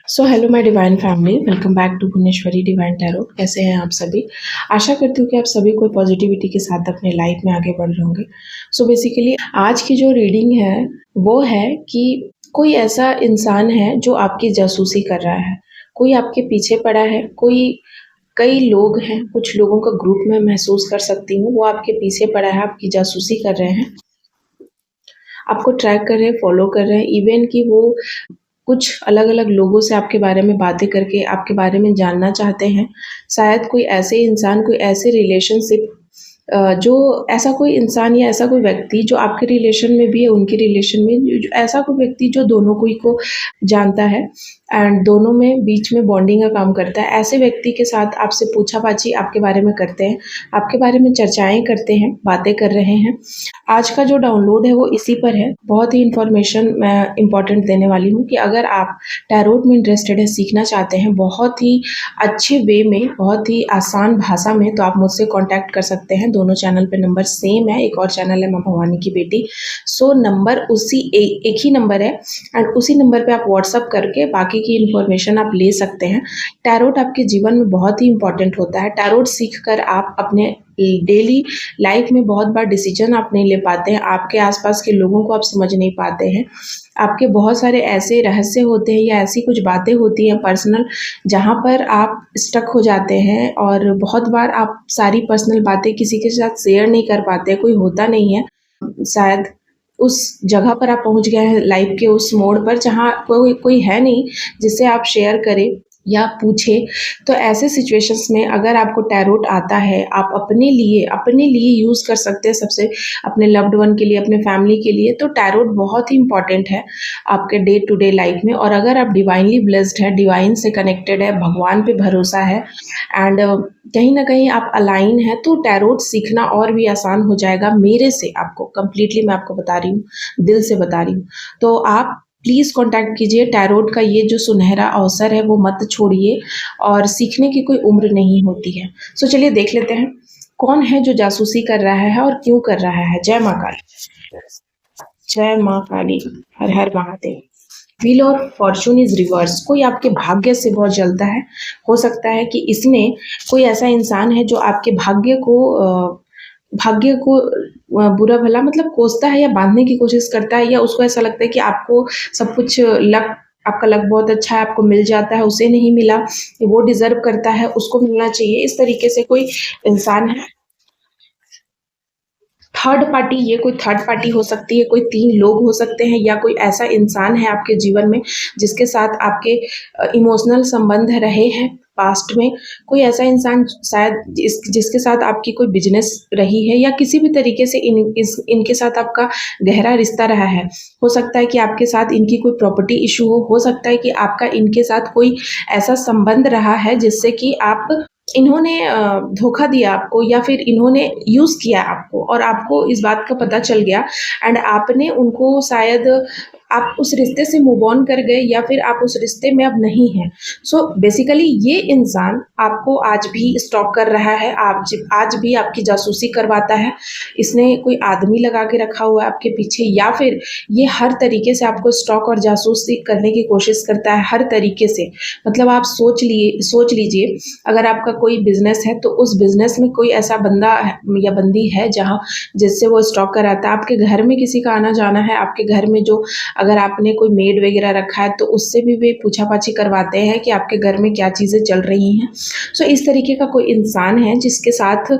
So hello my divine family, welcome back to Bhuvaneshwari divine tarot. कैसे हैं आप सभी? आशा करती हूँ कि आप सभी कोई पॉजिटिविटी के साथ अपने लाइफ में आगे बढ़ रहे होंगे। सो बेसिकली आज की जो रीडिंग है वो है कि कोई ऐसा इंसान है जो आपकी जासूसी कर रहा है, कोई आपके पीछे पड़ा है, कोई कई लोग हैं, कुछ लोगों का ग्रुप में महसूस कर सकती हूँ, वो आपके पीछे पड़ा है, आपकी जासूसी कर रहे हैं, आपको ट्रैक कर रहे हैं, फॉलो कर रहे हैं। इवन कि वो कुछ अलग-अलग लोगों से आपके बारे में बातें करके आपके बारे में जानना चाहते हैं। शायद कोई ऐसे इंसान, कोई ऐसे रिलेशनशिप जो ऐसा कोई इंसान या ऐसा कोई व्यक्ति जो आपके रिलेशन में भी है, उनके रिलेशन में ऐसा कोई व्यक्ति जो दोनों को ही को जानता है एंड दोनों में बीच में बॉन्डिंग का काम करता है। ऐसे व्यक्ति के साथ आपसे पूछा-पाछी आपके बारे में करते हैं, आपके बारे में चर्चाएँ करते हैं, बातें कर रहे हैं। आज का जो डाउनलोड है वो इसी पर है। बहुत ही इन्फॉर्मेशन मैं इम्पोर्टेंट देने वाली हूँ कि अगर आप टैरोट में इंटरेस्टेड है, सीखना चाहते हैं बहुत ही अच्छे वे में, बहुत ही आसान भाषा में, तो आप मुझसे कॉन्टैक्ट कर सकते हैं। दोनों चैनल पे नंबर सेम है। एक और चैनल है माँ भवानी की बेटी। सो नंबर उसी एक ही नंबर है एंड उसी नंबर पे आप व्हाट्सअप करके बाकी की इन्फॉर्मेशन आप ले सकते हैं। टैरोट आपके जीवन में बहुत ही इंपॉर्टेंट होता है। टैरोट सीख कर आप अपने डेली लाइफ में बहुत बार डिसीजन आप नहीं ले पाते हैं, आपके आसपास के लोगों को आप समझ नहीं पाते हैं, आपके बहुत सारे ऐसे रहस्य होते हैं या ऐसी कुछ बातें होती हैं पर्सनल, जहाँ पर आप स्टक हो जाते हैं और बहुत बार आप सारी पर्सनल बातें किसी के साथ शेयर नहीं कर पाते। कोई होता नहीं है शायद उस जगह पर आप पहुंच गए हैं लाइफ के उस मोड़ पर जहाँ कोई कोई है नहीं जिससे आप शेयर करें या पूछे। तो ऐसे सिचुएशंस में अगर आपको टैरोट आता है, आप अपने लिए यूज़ कर सकते हैं, सबसे अपने लव्ड वन के लिए, अपने फैमिली के लिए। तो टैरोट बहुत ही इंपॉर्टेंट है आपके डे टू डे लाइफ में। और अगर आप डिवाइनली ब्लेस्ड है, डिवाइन से कनेक्टेड है, भगवान पे भरोसा है एंड कहीं ना कहीं आप अलाइन है, तो टैरोट सीखना और भी आसान हो जाएगा मेरे से। आपको कंप्लीटली मैं आपको बता रही हूँ, दिल से बता रही हूँ। तो आप प्लीज़ कांटेक्ट कीजिए। टैरोट का ये जो सुनहरा अवसर है वो मत छोड़िए, और सीखने की कोई उम्र नहीं होती है। सो चलिए देख लेते हैं कौन है जो जासूसी कर रहा है और क्यों कर रहा है। जय माँ काली, जय माँ काली, हर हर Mahadev. Wheel of fortune is reverse. कोई आपके भाग्य से बहुत जलता है। हो सकता है कि इसमें कोई ऐसा इंसान है जो आपके भाग्य को बुरा भला मतलब कोसता है या बांधने की कोशिश करता है, या उसको ऐसा लगता है कि आपको सब कुछ लक, आपका लक बहुत अच्छा है, आपको मिल जाता है, उसे नहीं मिला, वो डिजर्व करता है, उसको मिलना चाहिए। इस तरीके से कोई इंसान है। थर्ड पार्टी, ये कोई थर्ड पार्टी हो सकती है, कोई तीन लोग हो सकते हैं, या कोई ऐसा इंसान है आपके जीवन में जिसके साथ आपके इमोशनल संबंध रहे हैं पास्ट में। कोई ऐसा इंसान शायद जिसके साथ आपकी कोई बिजनेस रही है, या किसी भी तरीके से इनके साथ आपका गहरा रिश्ता रहा है। हो सकता है कि आपके साथ इनकी कोई प्रॉपर्टी इशू हो सकता है कि आपका इनके साथ कोई ऐसा संबंध रहा है जिससे कि इन्होंने धोखा दिया आपको, या फिर इन्होंने यूज़ किया आपको और आपको इस बात का पता चल गया एंड आपने उनको शायद, आप उस रिश्ते से मूव ऑन कर गए या फिर आप उस रिश्ते में अब नहीं हैं। सो बेसिकली ये इंसान आपको आज भी स्टॉक कर रहा है, आज भी आपकी जासूसी करवाता है। इसने कोई आदमी लगा के रखा हुआ है आपके पीछे, या फिर ये हर तरीके से आपको स्टॉक और जासूसी करने की कोशिश करता है, हर तरीके से। मतलब आप सोच लीजिए, अगर आपका कोई बिजनेस है तो उस बिजनेस में कोई ऐसा बंदा या बंदी है जहाँ जिससे वो स्टॉक कराता है। आपके घर में किसी का आना जाना है, आपके घर में जो अगर आपने कोई मेड वगैरह रखा है तो उससे भी वे पूछा-पाछी करवाते हैं कि आपके घर में क्या चीज़ें चल रही हैं। सो इस तरीके का कोई इंसान है जिसके साथ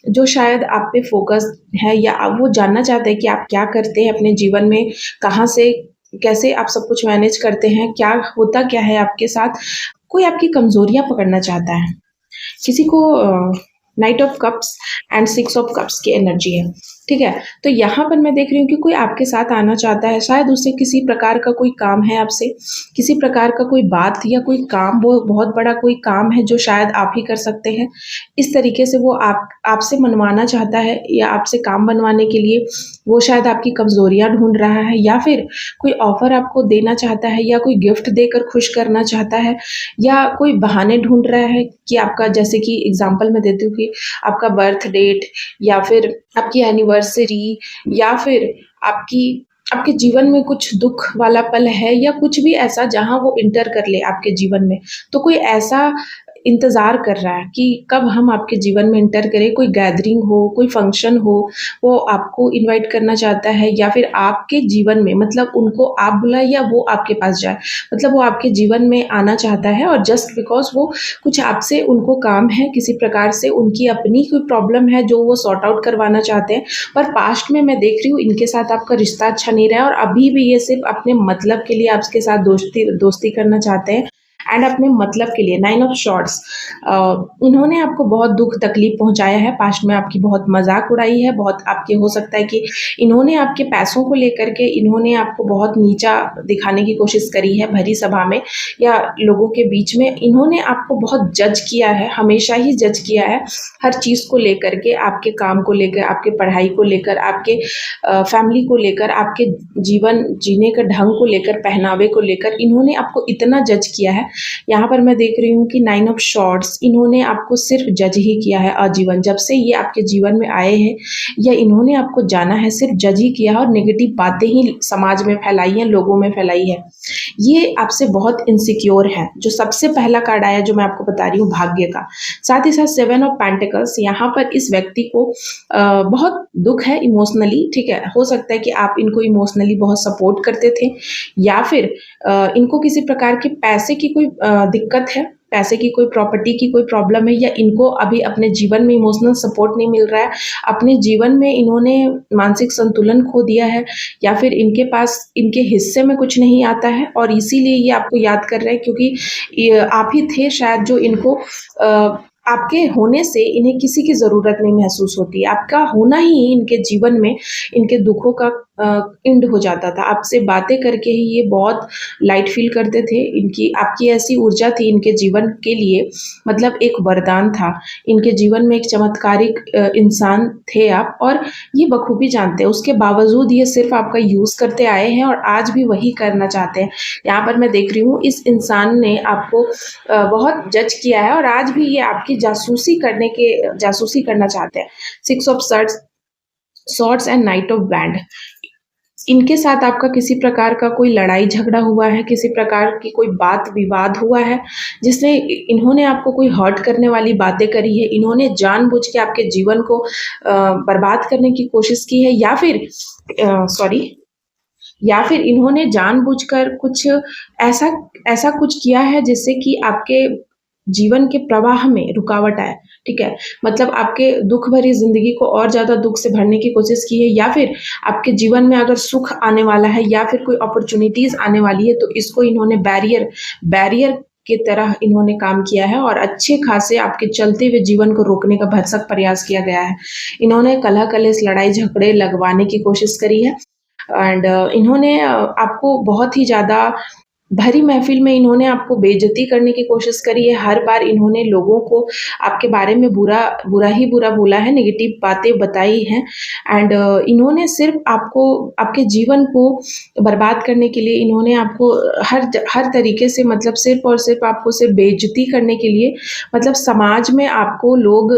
जो शायद आप पे फोकस है, या वो जानना चाहते हैं कि आप क्या करते हैं अपने जीवन में, कहाँ से कैसे आप सब कुछ मैनेज करते हैं, क्या होता क्या है आपके साथ। कोई आपकी कमजोरियां पकड़ना चाहता है। किसी को night of cups and six of cups की एनर्जी है, ठीक है। तो यहाँ पर मैं देख रही हूँ कि कोई आपके साथ आना चाहता है, शायद उसे किसी प्रकार का कोई काम है आपसे, किसी प्रकार का कोई बात या कोई काम, वो बहुत बड़ा कोई काम है जो शायद आप ही कर सकते हैं। इस तरीके से वो आपसे मनवाना चाहता है, या आपसे काम बनवाने के लिए वो शायद आपकी कमजोरियां ढूंढ रहा है, या फिर कोई ऑफर आपको देना चाहता है, या कोई गिफ्ट देकर खुश करना चाहता है, या कोई बहाने ढूंढ रहा है कि आपका, जैसे कि एग्जांपल मैं देती हूँ कि आपका बर्थ डेट, या फिर आपकी एनिवर्सरी, या फिर आपकी आपके जीवन में कुछ दुःख वाला पल है या कुछ भी ऐसा जहाँ वो एंटर कर ले आपके जीवन में, तो कोई ऐसा इंतज़ार कर रहा है कि कब हम आपके जीवन में एंटर करें, कोई गैदरिंग हो, कोई फंक्शन हो, वो आपको इनवाइट करना चाहता है या फिर आपके जीवन में मतलब उनको आप बुलाएँ या वो आपके पास जाए। मतलब वो आपके जीवन में आना चाहता है और जस्ट बिकॉज़ वो कुछ आपसे उनको काम है, किसी प्रकार से उनकी अपनी कोई प्रॉब्लम है जो वो सॉर्ट आउट करवाना चाहते हैं। पर पास्ट में मैं देख रही हूँ इनके साथ आपका रिश्ता अच्छा नहीं रहा है और अभी भी ये सिर्फ़ अपने मतलब के लिए आपके साथ दोस्ती दोस्ती करना चाहते हैं एंड अपने मतलब के लिए। 9 ऑफ शॉर्ट्स, इन्होंने आपको बहुत दुःख तकलीफ़ पहुँचाया है, पास्ट में आपकी बहुत मज़ाक उड़ाई है, बहुत आपके हो सकता है कि इन्होंने आपके पैसों को लेकर के इन्होंने आपको बहुत नीचा दिखाने की कोशिश करी है भरी सभा में या लोगों के बीच में। इन्होंने आपको बहुत जज किया है, हमेशा ही जज किया है, हर चीज़ को लेकर के, आपके काम को लेकर, आपके पढ़ाई को लेकर, आपके फैमिली को लेकर, आपके जीवन जीने का ढंग को लेकर, पहनावे को लेकर इन्होंने आपको इतना जज किया है। यहाँ पर मैं देख रही हूँ कि 9 ऑफ शॉर्ट्स, इन्होंने आपको सिर्फ जज ही किया है आजीवन। जब से ये आपके जीवन में आए हैं या इन्होंने आपको जाना है, सिर्फ जज ही किया है और नेगेटिव बातें ही समाज में फैलाई हैं, लोगों में फैलाई है। ये आपसे बहुत इनसिक्योर है। जो सबसे पहला कार्ड आया जो मैं आपको बता रही हूँ भाग्य का, साथ ही साथ 7 ऑफ पेंटिकल्स, यहाँ पर इस व्यक्ति को बहुत दुख है इमोशनली, ठीक है। हो सकता है कि आप इनको इमोशनली बहुत सपोर्ट करते थे या फिर इनको किसी प्रकार के पैसे की कोई दिक्कत है, पैसे की कोई प्रॉपर्टी की कोई प्रॉब्लम है या इनको अभी अपने जीवन में इमोशनल सपोर्ट नहीं मिल रहा है। अपने जीवन में इन्होंने मानसिक संतुलन खो दिया है या फिर इनके पास इनके हिस्से में कुछ नहीं आता है और इसीलिए ये आपको याद कर रहे हैं क्योंकि आप ही थे शायद जो इनको आपके होने से इन्हें किसी की ज़रूरत नहीं महसूस होती है। आपका होना ही इनके जीवन में इनके दुखों का एंड हो जाता था। आपसे बातें करके ही ये बहुत लाइट फ़ील करते थे। इनकी आपकी ऐसी ऊर्जा थी इनके जीवन के लिए, मतलब एक वरदान था। इनके जीवन में एक चमत्कारिक इंसान थे आप और ये बखूबी जानते हैं। उसके बावजूद ये सिर्फ़ आपका यूज़ करते आए हैं और आज भी वही करना चाहते हैं। यहाँ पर मैं देख रही हूँ इस इंसान ने आपको बहुत जज किया है और आज भी ये आपकी जासूसी करना चाहते हैं। 6 of swords and night of band, इनके साथ आपका किसी प्रकार का कोई लड़ाई झगड़ा हुआ है, किसी प्रकार की कोई बात विवाद हुआ है जिसने इन्होंने आपको कोई हर्ट करने वाली बातें करी है। इन्होंने जानबूझ के आपके जीवन को बर्बाद करने की कोशिश की है या फिर इन्होंने जानबूझकर कुछ ऐसा ऐसा कुछ किया है जिससे कि आपके जीवन के प्रवाह में रुकावट आए, ठीक है। मतलब आपके दुख भरी ज़िंदगी को और ज़्यादा दुख से भरने की कोशिश की है या फिर आपके जीवन में अगर सुख आने वाला है या फिर कोई अपॉर्च्युनिटीज़ आने वाली है तो इसको इन्होंने बैरियर की तरह इन्होंने काम किया है और अच्छे खासे आपके चलते हुए जीवन को रोकने का भरसक प्रयास किया गया है। इन्होंने कलह कलेश लड़ाई झगड़े लगवाने की कोशिश करी है एंड इन्होंने आपको बहुत ही ज़्यादा भरी महफ़िल में इन्होंने आपको बेइज़्ज़ती करने की कोशिश करी है। हर बार इन्होंने लोगों को आपके बारे में बुरा ही बुरा बोला है, नेगेटिव बातें बताई हैं एंड इन्होंने सिर्फ़ आपको आपके जीवन को बर्बाद करने के लिए इन्होंने आपको हर तरीके से मतलब सिर्फ़ और सिर्फ़ आपको सिर्फ़ बेइज़्ज़ती करने के लिए, मतलब समाज में आपको लोग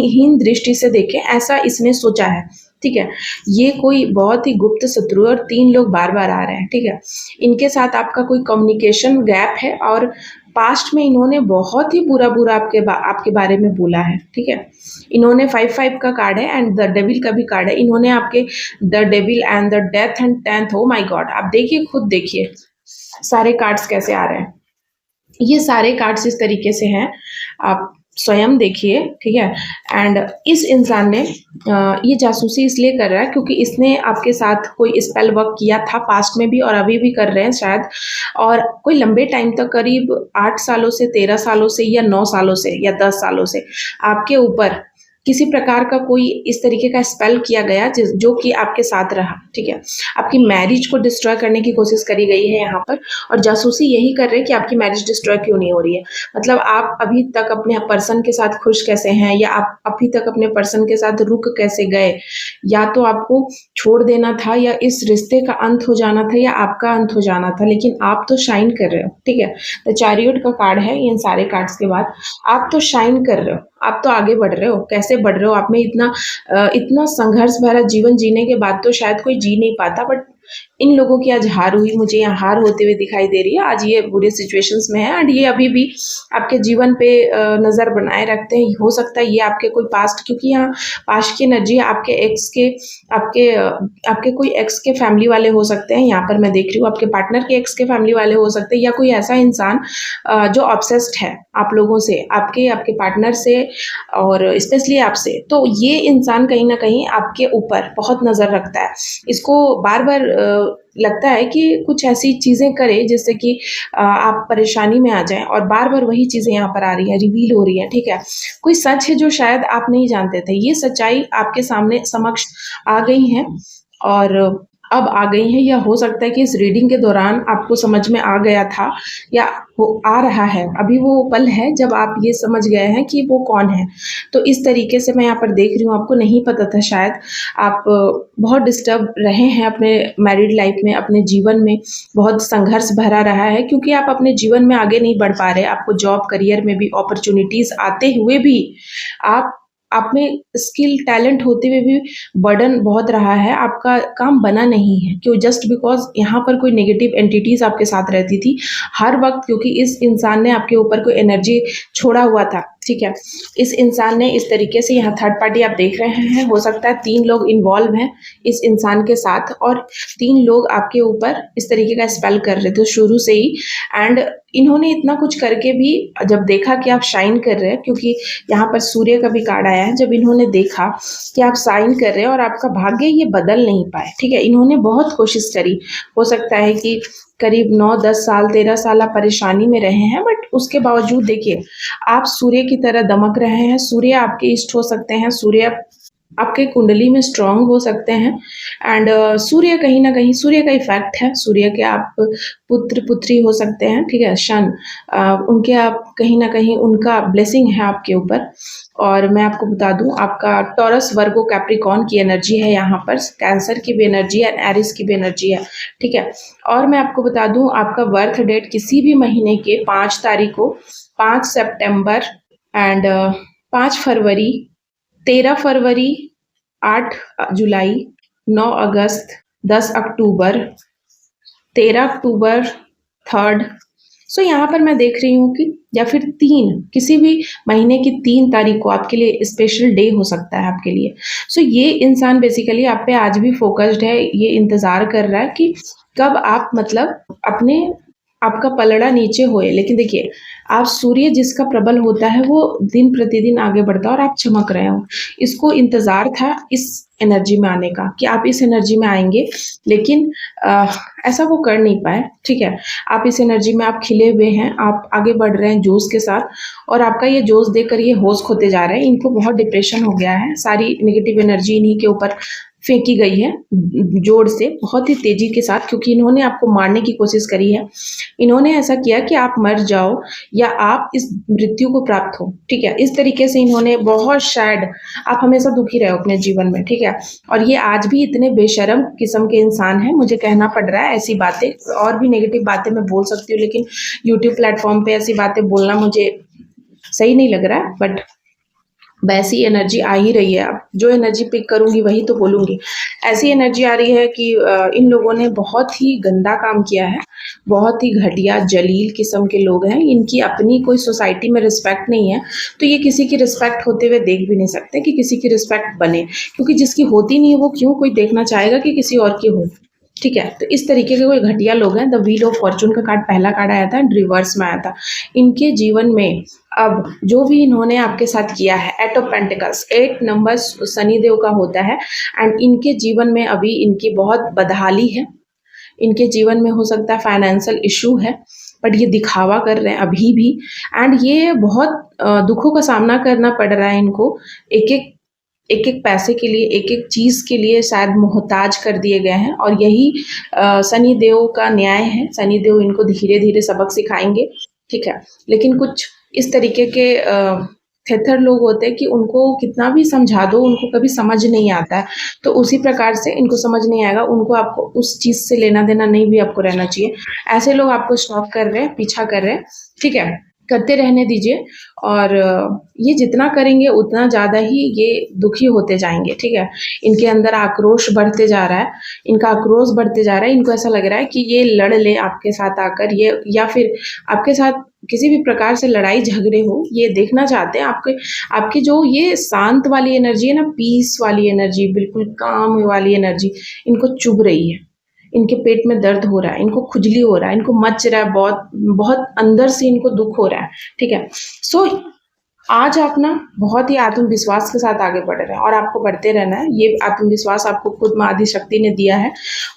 हीन दृष्टि से देखें, ऐसा इसने सोचा है, ठीक है। ये कोई बहुत ही गुप्त शत्रु है और 3 लोग बार-बार आ रहे हैं, ठीक है। इनके साथ आपका कोई कम्युनिकेशन गैप है और पास्ट में इन्होंने बहुत ही बुरा-बुरा आपके बारे में बोला है, ठीक है। इन्होंने 5-5 का कार्ड है एंड द डेविल का भी कार्ड है। इन्होंने आपके the devil and the death and 10th, oh my God! आप देखिए, खुद देखिए सारे कार्ड्स कैसे आ रहे हैं। ये सारे कार्ड्स इस तरीके से हैं, आप स्वयं देखिए, ठीक है। एंड इस इंसान ने ये जासूसी इसलिए कर रहा है क्योंकि इसने आपके साथ कोई स्पेल वर्क किया था पास्ट में भी और अभी भी कर रहे हैं शायद, और कोई लंबे टाइम तक करीब 8 सालों से, 13 सालों से या 9 सालों से या 10 सालों से आपके ऊपर किसी प्रकार का कोई इस तरीके का स्पेल किया गया जो कि आपके साथ रहा, ठीक है। आपकी मैरिज को डिस्ट्रॉय करने की कोशिश करी गई है यहाँ पर और जासूसी यही कर रहे हैं कि आपकी मैरिज डिस्ट्रॉय क्यों नहीं हो रही है। मतलब आप अभी तक अपने पर्सन के साथ खुश कैसे हैं या आप अभी तक अपने पर्सन के साथ रुक कैसे गए, या तो आपको छोड़ देना था या इस रिश्ते का अंत हो जाना था या आपका अंत हो जाना था, लेकिन आप तो शाइन कर रहे हो, ठीक है। द चैरियट का कार्ड है इन सारे कार्ड्स के बाद, आप तो शाइन कर रहे हो, आप तो आगे बढ़ रहे हो, कैसे बढ़ रहे हो, आप में इतना संघर्ष भरा जीवन जीने के बाद तो शायद कोई जी नहीं पाता, बट इन लोगों की आज हार हुई, मुझे यहाँ हार होते हुए दिखाई दे रही है। आज ये बुरे सिचुएशंस में है एंड ये अभी भी आपके जीवन पे नज़र बनाए रखते हैं। हो सकता है ये आपके कोई पास्ट, क्योंकि यहाँ पास्ट की एनर्जी आपके एक्स के, आपके कोई एक्स के फैमिली वाले हो सकते हैं। यहाँ पर मैं देख रही हूँ आपके पार्टनर के एक्स के फैमिली वाले हो सकते हैं, या कोई ऐसा इंसान जो ऑब्सेस्ड है आप लोगों से, आपके पार्टनर से और स्पेशली आपसे। तो ये इंसान कहीं ना कहीं आपके ऊपर बहुत नज़र रखता है। इसको बार बार लगता है कि कुछ ऐसी चीज़ें करे जिससे कि आप परेशानी में आ जाएं, और बार बार वही चीज़ें यहाँ पर आ रही हैं, रिवील हो रही हैं। ठीक है, कोई सच है जो शायद आप नहीं जानते थे, ये सच्चाई आपके सामने समक्ष आ गई है और अब आ गई है, या हो सकता है कि इस रीडिंग के दौरान आपको समझ में आ गया था, या वो आ रहा है। अभी वो पल है जब आप ये समझ गए हैं कि वो कौन है। तो इस तरीके से मैं यहाँ पर देख रही हूँ, आपको नहीं पता था शायद, आप बहुत डिस्टर्ब रहे हैं अपने मैरिड लाइफ में, अपने जीवन में बहुत संघर्ष भरा रहा है, क्योंकि आप अपने जीवन में आगे नहीं बढ़ पा रहे। आपको जॉब करियर में भी अपॉर्चुनिटीज़ आते हुए भी आप में स्किल टैलेंट होते हुए भी बर्डन बहुत रहा है, आपका काम बना नहीं है। क्यों? जस्ट बिकॉज यहाँ पर कोई नेगेटिव एंटिटीज आपके साथ रहती थी हर वक्त, क्योंकि इस इंसान ने आपके ऊपर कोई एनर्जी छोड़ा हुआ था। ठीक है, इस इंसान ने इस तरीके से, यहाँ थर्ड पार्टी आप देख रहे हैं, हो सकता है 3 लोग इन्वॉल्व हैं इस इंसान के साथ, और 3 लोग आपके ऊपर इस तरीके का स्पेल कर रहे थे शुरू से ही। एंड इन्होंने इतना कुछ करके भी जब देखा कि आप शाइन कर रहे हैं, क्योंकि यहाँ पर सूर्य का भी कार्ड आया है, जब इन्होंने देखा कि आप शाइन कर रहे हैं और आपका भाग्य ये बदल नहीं पाए। ठीक है, इन्होंने बहुत कोशिश करी, हो सकता है कि करीब 9-10 साल 13 साल आप परेशानी में रहे हैं, बट उसके बावजूद देखिए आप सूर्य की तरह दमक रहे हैं। सूर्य आपके इष्ट हो सकते हैं, सूर्य आपके कुंडली में स्ट्रांग हो सकते हैं एंड सूर्य कहीं ना कहीं, सूर्य का इफेक्ट है, सूर्य के आप पुत्र पुत्री हो सकते हैं। ठीक है, शन उनके आप कहीं ना कहीं उनका ब्लेसिंग है आपके ऊपर। और मैं आपको बता दूं, आपका टॉरस वर्गो कैप्रिकॉर्न की एनर्जी है यहाँ पर, कैंसर की भी एनर्जी है, एरिस की भी एनर्जी है। ठीक है, और मैं आपको बता दूं आपका बर्थ डेट किसी भी महीने के 5 तारीख को, 5 सितंबर and 5 February, 13 February, 8 July, 9 August, 10 October, 13 October, 3rd। सो यहाँ पर मैं देख रही हूँ कि या फिर 3, किसी भी महीने की 3 तारीख को आपके लिए स्पेशल डे हो सकता है आपके लिए। सो ये इंसान बेसिकली आप पे आज भी फोकस्ड है, ये इंतज़ार कर रहा है कि कब आप मतलब अपने आपका पलड़ा नीचे होए। लेकिन देखिए, आप सूर्य जिसका प्रबल होता है वो दिन प्रतिदिन आगे बढ़ता है और आप चमक रहे हो। इसको इंतज़ार था इस एनर्जी में आने का कि आप इस एनर्जी में आएंगे, लेकिन ऐसा वो कर नहीं पाए। ठीक है, आप इस एनर्जी में आप खिले हुए हैं, आप आगे बढ़ रहे हैं जोश के साथ, और आपका ये जोश देखकर ये होश खोते जा रहे हैं। इनको बहुत डिप्रेशन हो गया है, सारी नेगेटिव एनर्जी इन्हीं के ऊपर फेंकी गई है जोर से, बहुत ही तेजी के साथ, क्योंकि इन्होंने आपको मारने की कोशिश करी है। इन्होंने ऐसा किया कि आप मर जाओ या आप इस मृत्यु को प्राप्त हो। ठीक है, इस तरीके से इन्होंने बहुत शायद आप हमेशा दुखी रहे हो अपने जीवन में। ठीक है, और ये आज भी इतने बेशर्म किस्म के इंसान हैं, मुझे कहना पड़ रहा है ऐसी बातें। और भी नेगेटिव बातें मैं बोल सकती हूँ, लेकिन यूट्यूब प्लेटफॉर्म पे ऐसी बातें बोलना मुझे सही नहीं लग रहा है, बट वैसी एनर्जी आ ही रही है। अब जो एनर्जी पिक करूंगी वही तो बोलूंगी। ऐसी एनर्जी आ रही है कि इन लोगों ने बहुत ही गंदा काम किया है, बहुत ही घटिया जलील किस्म के लोग हैं। इनकी अपनी कोई सोसाइटी में रिस्पेक्ट नहीं है, तो ये किसी की रिस्पेक्ट होते हुए देख भी नहीं सकते कि किसी की रिस्पेक्ट बने, क्योंकि जिसकी होती नहीं है वो क्यों कोई देखना चाहेगा कि किसी और की हो। ठीक है, तो इस तरीके के कोई घटिया लोग हैं। द व्हील ऑफ फॉर्चून का कार्ड पहला कार्ड आया था एंड रिवर्स में आया था। इनके जीवन में अब जो भी इन्होंने आपके साथ किया है, 8 ऑफ पेंटिकल्स, 8 नंबर शनिदेव का होता है, एंड इनके जीवन में अभी इनकी बहुत बदहाली है। इनके जीवन में हो सकता है फाइनेंशियल इशू है, बट ये दिखावा कर रहे हैं अभी भी, एंड ये बहुत दुखों का सामना करना पड़ रहा है इनको। एक एक पैसे के लिए, एक एक चीज़ के लिए शायद मोहताज कर दिए गए हैं, और यही शनि देव का न्याय है। शनि देव इनको धीरे धीरे सबक सिखाएंगे। ठीक है, लेकिन कुछ इस तरीके के थेथर लोग होते हैं कि उनको कितना भी समझा दो उनको कभी समझ नहीं आता है। तो उसी प्रकार से इनको समझ नहीं आएगा, उनको आपको उस चीज़ से लेना देना नहीं भी आपको रहना चाहिए। ऐसे लोग आपको स्टॉप कर रहे हैं, पीछा कर रहे हैं। ठीक है, करते रहने दीजिए। और ये जितना करेंगे उतना ज़्यादा ही ये दुखी होते जाएंगे, ठीक है। इनके अंदर आक्रोश बढ़ते जा रहा है, इनका आक्रोश बढ़ते जा रहा है। इनको ऐसा लग रहा है कि ये लड़ ले आपके साथ आकर, ये या फिर आपके साथ किसी भी प्रकार से लड़ाई झगड़े हो, ये देखना चाहते हैं। आपकी जो ये शांत वाली एनर्जी है ना, पीस वाली एनर्जी, बिल्कुल काम वाली एनर्जी इनको चुभ रही है। इनके पेट में दर्द हो रहा है, इनको खुजली हो रहा है, इनको मच रहा है, बहुत बहुत अंदर से इनको दुख हो रहा है, ठीक है। सो आज आप ना बहुत ही आत्मविश्वास के साथ आगे बढ़ रहे हैं और आपको बढ़ते रहना है। ये आत्मविश्वास आपको खुद माँ आदि शक्ति ने दिया है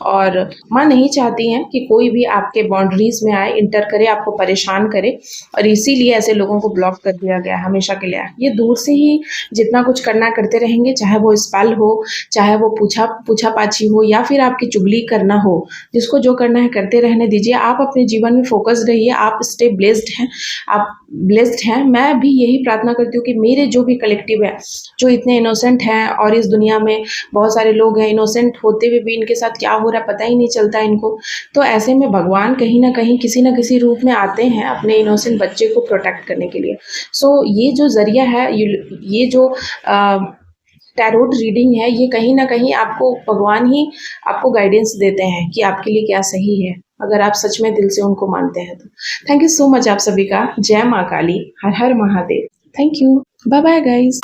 और माँ नहीं चाहती हैं कि कोई भी आपके बाउंड्रीज में आए, इंटर करे, आपको परेशान करे, और इसीलिए ऐसे लोगों को ब्लॉक कर दिया गया है हमेशा के लिए। ये दूर से ही जितना कुछ करना करते रहेंगे, चाहे वो स्पेल हो, चाहे वो पूछा पाछी हो, या फिर आपकी चुगली करना हो। जिसको जो करना है करते रहने दीजिए। आप अपने जीवन में फोकस रहिए। आप स्टे ब्लेस्ड हैं, आप ब्लेस्ड हैं। मैं भी यही प्रार्थना करती हूँ कि मेरे जो भी कलेक्टिव है, जो इतने इनोसेंट हैं, और इस दुनिया में बहुत सारे लोग हैं इनोसेंट होते हुए भी इनके साथ क्या हो रहा है पता ही नहीं चलता इनको। तो ऐसे में भगवान कहीं ना कहीं किसी न किसी रूप में आते हैं अपने इनोसेंट बच्चे को प्रोटेक्ट करने के लिए। सो ये जो जरिया है, ये जो टैरोट रीडिंग है, ये कहीं ना कहीं आपको भगवान ही आपको गाइडेंस देते हैं कि आपके लिए क्या सही है, अगर आप सच में दिल से उनको मानते हैं तो। थैंक यू सो मच आप सभी का। जय माँ काली, हर हर Mahadev. Thank you, bye bye guys.